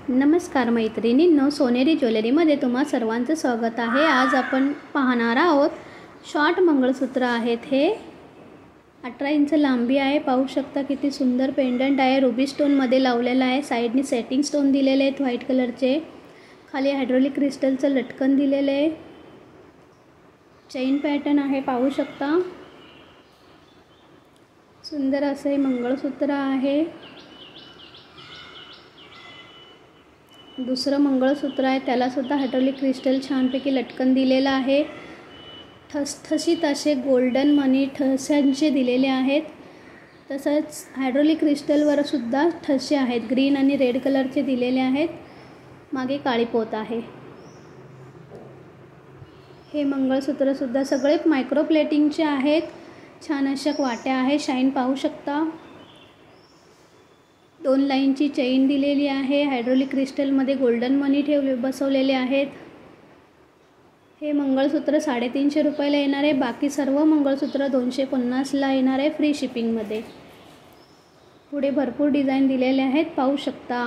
नमस्कार मैत्रिणींनो, सोनेरी ज्वेलरीमध्ये तुम्हा सर्वांचं स्वागत आहे। आज आपण पाहणार आहोत शॉर्ट मंगळसूत्र आहेत। हे 18 इंच लांबी आहे। पाहू शकता किती सुंदर पेंडंट आहे। रुबी स्टोनमध्ये लावलेला आहे। साइडनी सेटिंग स्टोन दिलेले आहेत व्हाईट कलरचे। खाली हायड्रोलिक क्रिस्टलचं लटकन दिलेले आहे। चेन पॅटर्न आहे, पाहू शकता। सुंदर असे मंगळसूत्र आहे। दुसरं मंगळसूत्र आहे, त्याला सुद्धा हायड्रोलिक क्रिस्टल छानपैकी लटकन दिलेला आहे। ठसठशीत असे गोल्डन मनी ठस्यांचे दिलेले आहेत। तसंच हायड्रोलिक क्रिस्टलवर सुद्धा ठसे आहेत, ग्रीन आणि रेड कलरचे दिलेले आहेत। मागे काळी पोत आहे। हे मंगळसूत्र सुद्धा सगळे मायक्रो प्लेटिंगचे आहेत। छान अशा वाट्या आहे, शाईन पाहू शकता। 2 लाईनची चेन दिलेली आहे। हायड्रोलिक क्रिस्टलमध्ये गोल्डन मनी बसवलेले आहेत। हे मंगळसूत्र 350 रुपयाला येणार आहे। बाकी सर्व मंगळसूत्र 250ला येणार आहे, फ्री शिपिंगमध्ये। पुढे भरपूर डिझाइन दिलेले आहेत, पाहू शकता।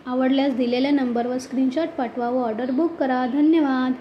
आवडल्यास दिलेल्या नंबरवर स्क्रीनशॉट पाठवा व ऑर्डर बुक करा। धन्यवाद।